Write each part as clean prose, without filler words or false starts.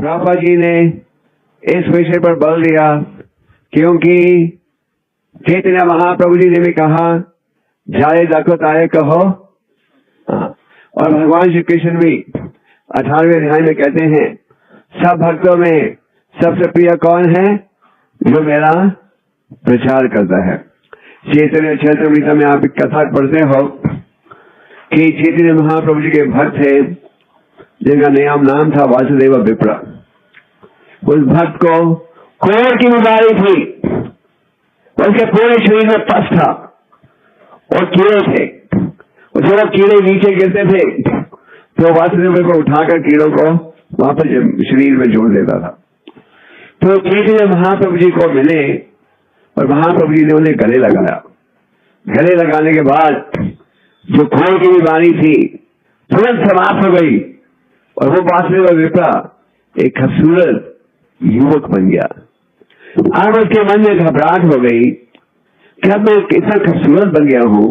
प्रभुपाद जी ने इस विषय पर बल दिया क्योंकि चैतन्य महाप्रभु जी ने भी कहा जाए दाको ताए कहो। और भगवान श्री कृष्ण भी 18वें अध्याय में कहते हैं सब भक्तों में सबसे प्रिय कौन है, जो मेरा प्रचार करता है। चैतन्य चरितामृत में आप कथा पढ़ते हो कि चैतन्य महाप्रभु जी के भक्त थे जिनका नाम था वासुदेव विप्र। उस भक्त को कोढ़ की बीमारी थी, उसके पूरे शरीर में पस था और कीड़े थे, और जब कीड़े नीचे गिरते थे तो वासुदेव विप्र उठाकर कीड़ों को वापस शरीर में जोड़ देता था। तो चैतन्य महाप्रभु जी को मिले और महाप्रभु जी ने उन्हें गले लगाया। गले लगाने के बाद जो कोढ़ की बीमारी थी तुरंत समाप्त हो गई और वो वासुदेव विप्र एक खूबसूरत युवक बन गया। अब उसके मन में घबराहट हो गई कि अब मैं इतना खूबसूरत बन गया हूं,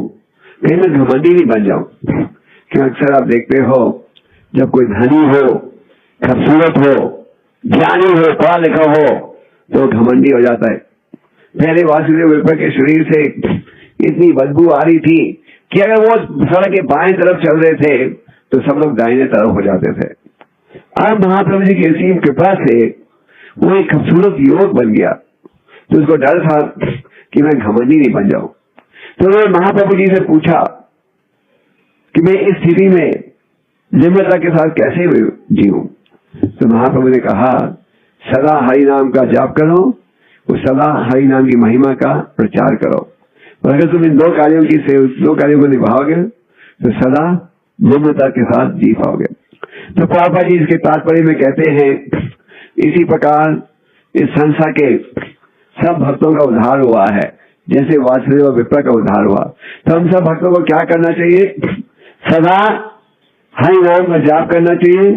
कहीं मैं घमंडी नहीं बन जाऊं। क्यों अक्सर आप देखते हो जब कोई धनी हो, खूबसूरत हो, ज्ञानी हो, पढ़ा लिखा हो तो घमंडी हो जाता है। पहले वासुदेव विप्र के शरीर से इतनी बदबू आ रही थी कि अगर वो सड़क के बाएं तरफ चल रहे थे तो सब लोग दाहिने तरफ हो जाते थे। अब महाप्रभु जी की असीम कृपा से वो एक खूबसूरत युवक बन गया। तो उसको डर था कि मैं घमंडी नहीं बन जाऊं। तो उन्होंने महाप्रभु जी से पूछा कि मैं इस स्थिति में निम्रता के साथ कैसे जीऊं। तो महाप्रभु ने कहा सदा हरि नाम का जाप करो और सदा हरि नाम की महिमा का प्रचार करो, और अगर तुम इन दो कार्यों को निभाओगे तो सदा निम्रता के साथ जी पाओगे। तो प्रभुपाद जी इसके तात्पर्य में कहते हैं इसी प्रकार इस संसार के सब भक्तों का उद्धार हुआ है जैसे वासुदेव विप्र का उद्धार हुआ। तो हम सब भक्तों को क्या करना चाहिए, सदा हरि नाम का जाप करना चाहिए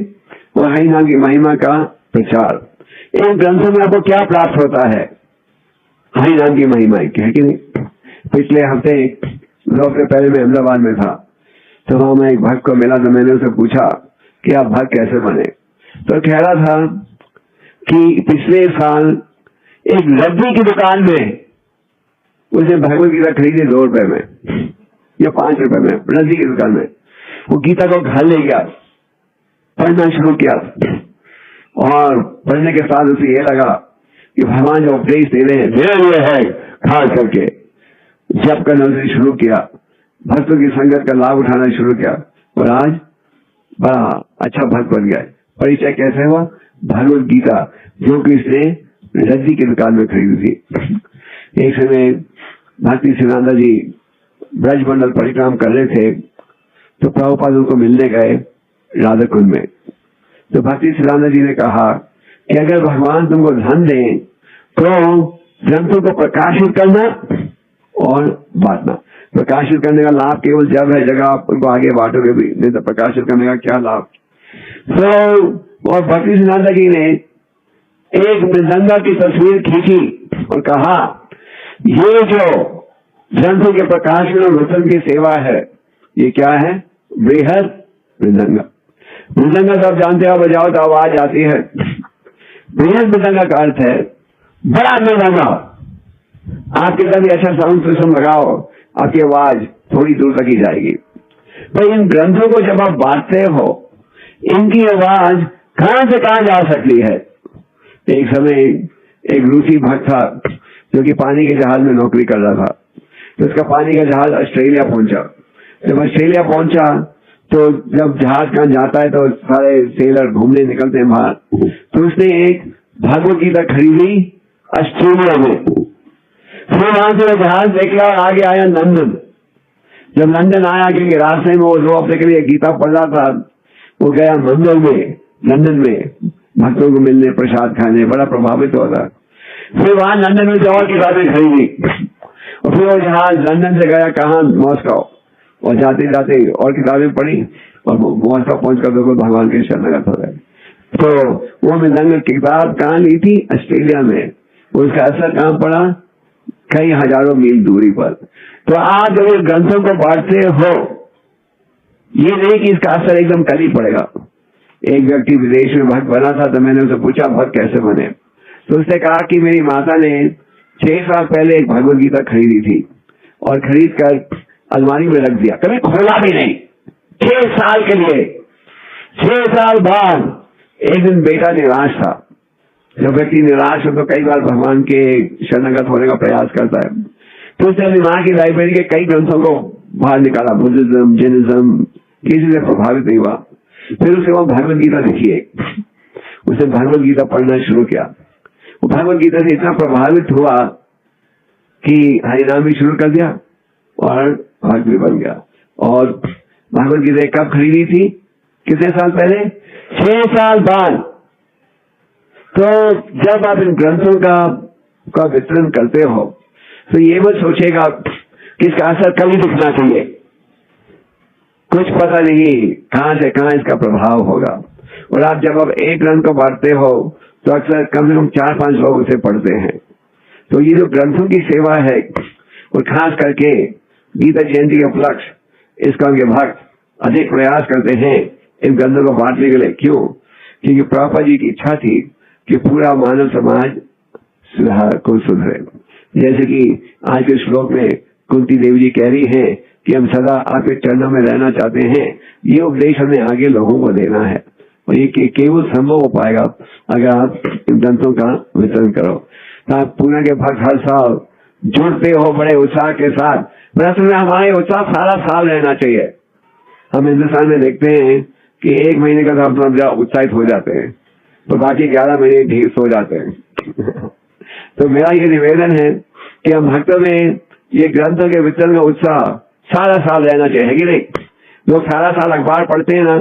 और हरि नाम की महिमा का प्रचार। इन ग्रंथों में आपको क्या प्राप्त होता है, हरि नाम की महिमा है कि नहीं। पिछले हफ्ते 2 हफ्ते पहले मैं अहमदाबाद में था, तो वहां मैं एक भक्त को मिला तो मैंने उससे पूछा कि आप भक्त कैसे बने। तो कह रहा था कि पिछले साल एक लड्डू की दुकान में उसने भगवत गीता खरीदी 2 रुपए में या 5 रुपए में, लड्डू की दुकान में। वो गीता को घर ले गया, पढ़ना शुरू किया और पढ़ने के साथ उसे ये लगा कि भगवान जो उपदेश दे रहे हैं मेरे लिए है, खास करके जप करना उसे शुरू किया, भक्तों की संगत का लाभ उठाना शुरू किया और आज बड़ा अच्छा भक्त बन गया। परिचय कैसे हुआ, भगवत गीता जो कि इसने लड्डी की दुकान में खरीदी थी। एक समय भक्ति सिद्धांत जी ब्रज मंडल परिक्रमा कर रहे थे तो प्रभुपाद उनको मिलने गए राधा कुंड में। तो भक्ति सिद्धांत जी ने कहा कि अगर भगवान तुमको धन दें तो ग्रंथों को प्रकाशित करना और बांटना। प्रकाशित करने का लाभ केवल जब है जगह आप उनको आगे बांटोगे भी, नहीं तो प्रकाशित करने का क्या लाभ। तो और भक्ति सिद्धांत जी ने एक मृदंगा की तस्वीर खींची और कहा ये जो ग्रंथों के प्रकाशन और वचन की सेवा है ये क्या है, बृहद मृदंगा। मृदंगा सब जानते हो, बजाओ तो आवाज आती है। बृहद मृदंगा का अर्थ है बड़ा मृदंगा। आपके कभी अच्छा साउंड सिस्टम लगाओ, आपकी आवाज थोड़ी दूर तक ही जाएगी। पर इन ग्रंथों को जब आप बांटते हो इनकी आवाज कहां से कहां जा सकती है। एक समय एक रूसी भक्त था जो कि पानी के जहाज में नौकरी कर रहा था। तो उसका पानी का जहाज ऑस्ट्रेलिया पहुंचा। जब ऑस्ट्रेलिया पहुंचा तो जब जहाज कहां जाता है तो सारे सेलर घूमने निकलते हैं बाहर। तो उसने एक भगवत गीता खरीदी ऑस्ट्रेलिया में। फिर वहां से जहाज निकला और आगे आया लंदन। जब लंदन आया, क्योंकि रास्ते में वो 2 हफ्ते के लिए गीता पढ़ रहा था, वो गया मंदिर में लंदन में भक्तों को मिलने, प्रसाद खाने, बड़ा प्रभावित हुआ था। फिर वहां लंदन में और किताबें खरीदी और फिर वो जहाज लंदन से गया कहाँ, मॉस्को, और जाते जाते और किताबें पढ़ी और मॉस्को पहुंचकर देखो भगवान के शरणगत हो गए। तो वो मृदंग किताब कहाँ ली थी, ऑस्ट्रेलिया में। उसका असर कहाँ पड़ा, कई हजारों मील दूरी पर। तो आप जब ग्रंथों को बांटते हो ये नहीं कि इसका असर एकदम कल ही पड़ेगा। एक व्यक्ति विदेश में भक्त बना था, तो मैंने उसे पूछा भक्त कैसे बने, तो उसने कहा कि मेरी माता ने 6 साल पहले एक भगवत गीता खरीदी थी और खरीद कर अलमारी में रख दिया, कभी खोला भी नहीं, 6 साल के लिए। 6 साल बाद एक दिन बेटा निराश था। जब व्यक्ति निराश हो तो कई बार भगवान के शरणागत होने का प्रयास करता है, तो उसने अपनी माँ की लाइब्रेरी के कई ग्रंथों को बाहर निकाला, बुद्धिज्म, जैनिज्म, किसी से प्रभावित नहीं हुआ। फिर उसे वो भगवत गीता दिखी है, उसे भगवत गीता पढ़ना शुरू किया। वो भगवत गीता से इतना प्रभावित हुआ कि हरिनाम भी शुरू कर दिया और भक्त भी बन गया। और भगवत गीता कब खरीदी थी, कितने साल पहले? 6 साल बाद। तो जब आप इन ग्रंथों का वितरण करते हो तो ये मत सोचेगा कि इसका असर कभी दिखना चाहिए, कुछ पता नहीं कहां से कहां इसका प्रभाव होगा। और आप जब एक ग्रंथ को बांटते हो तो अक्सर कम से कम 4-5 लोग उसे पढ़ते हैं। तो ये जो ग्रंथों की सेवा है, और खास करके गीता जयंती के उपलक्ष्य इसका उनके भक्त अधिक प्रयास करते हैं इन ग्रंथों को बांटने के लिए। क्यों? क्योंकि प्रभुपाद जी की इच्छा थी कि पूरा मानव समाज सुधरे। जैसे कि आज के श्लोक में कुंती देवी जी कह रही हैं कि हम सदा आपके चरणों में रहना चाहते हैं। ये उपदेश हमें आगे लोगों को देना है, और ये केवल संभव हो पाएगा अगर आप इन ग्रंथों का वितरण करो। तो आप पूना के भक्त हर साल जुड़ते हो बड़े उत्साह के साथ। प्रश्न में हमारे उत्साह सारा साल रहना चाहिए। हम हिंदुस्तान में देखते हैं कि 1 महीने का हम उत्साहित हो जाते हैं, तो बाकी 11 महीने ढील सो जाते हैं। तो मेरा ये निवेदन है कि हम भक्तों में ये ग्रंथों के वितरण का उत्साह सारा साल रहना चाहिए, है कि नहीं? लोग सारा साल अखबार पढ़ते हैं ना,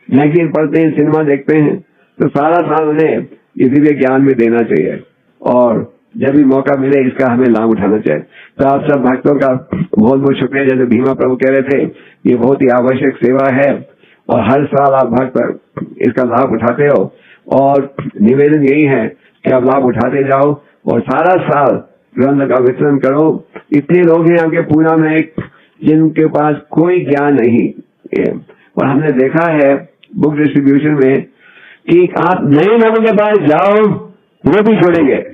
मैगजीन पढ़ते हैं, सिनेमा देखते हैं, तो सारा साल उन्हें ये दिव्य ज्ञान में देना चाहिए, और जब भी मौका मिले इसका हमें लाभ उठाना चाहिए। तो आप सब भक्तों का बहुत बहुत शुक्रिया। जैसे भीमा प्रभु कह रहे थे, ये बहुत ही आवश्यक सेवा है और हर साल आप भक्त इसका लाभ उठाते हो, और निवेदन यही है कि आप लाभ उठाते जाओ और सारा साल ग्रंथ का वितरण करो। इतने लोग हैं आपके पूना में जिनके पास कोई ज्ञान नहीं है, और हमने देखा है बुक डिस्ट्रीब्यूशन में कि आप नए लोगों के पास जाओ वो भी छोड़ेंगे।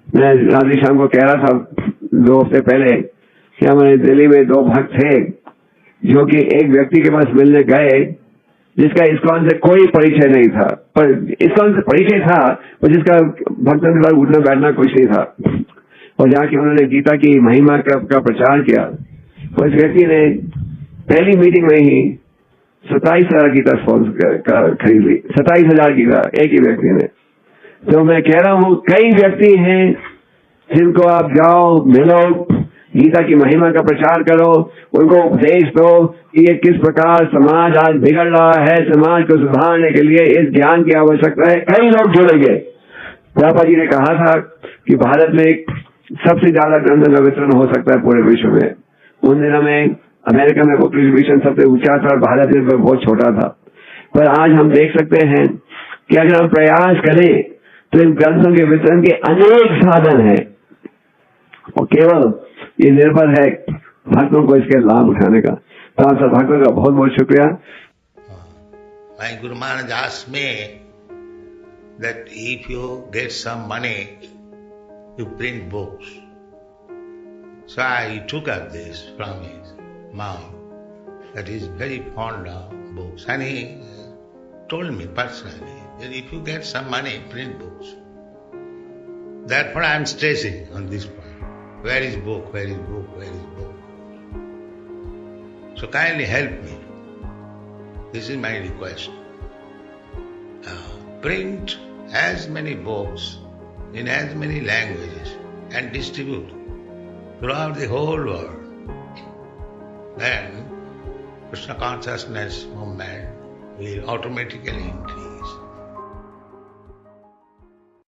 मैं राधे श्याम को कह रहा था 2 हफ्ते पहले कि हमारे दिल्ली में 2 भक्त थे जो कि एक व्यक्ति के पास मिलने गए जिसका इस्कॉन से कोई परिचय नहीं था, पर इस्कॉन से परिचय था और जिसका भक्तों के बाद उठना बैठना कुछ नहीं था। और जाके उन्होंने गीता की महिमा का प्रचार किया। तो इस व्यक्ति ने पहली मीटिंग में ही 27,000 गीता खरीद ली। 27,000 गीता एक ही व्यक्ति ने। तो मैं कह रहा हूँ कई व्यक्ति हैं जिनको आप जाओ, मिलो, गीता की महिमा का प्रचार करो, उनको उपदेश दो कि ये किस प्रकार समाज आज बिगड़ रहा है, समाज को सुधारने के लिए इस ज्ञान की आवश्यकता है। कई लोग जुड़ेंगे। प्रभुपाद जी ने कहा था कि भारत में सबसे ज्यादा ग्रंथों का वितरण हो सकता है पूरे विश्व में। उन दिनों में अमेरिका में बुक डिस्ट्रीब्यूशन सबसे ऊंचा था और भारत में बहुत छोटा था, पर आज हम देख सकते हैं कि अगर हम प्रयास करें तो इन ग्रंथों के वितरण के अनेक साधन हैं, और केवल ये निर्भर है भक्तों को इसके लाभ उठाने का। तो आप सब भक्तों का बहुत बहुत शुक्रिया। My Guru Maharaj asked me that if you get some money, you print books. So I took up this from his mouth, that he is very fond of books, and he told me personally that if you get some money, print books. Therefore I am stressing on this point. Where is book? Where is book? Where is book? So kindly help me. This is my request. Print as many books in as many languages and distribute throughout the whole world. Then Krishna consciousness movement will automatically increase.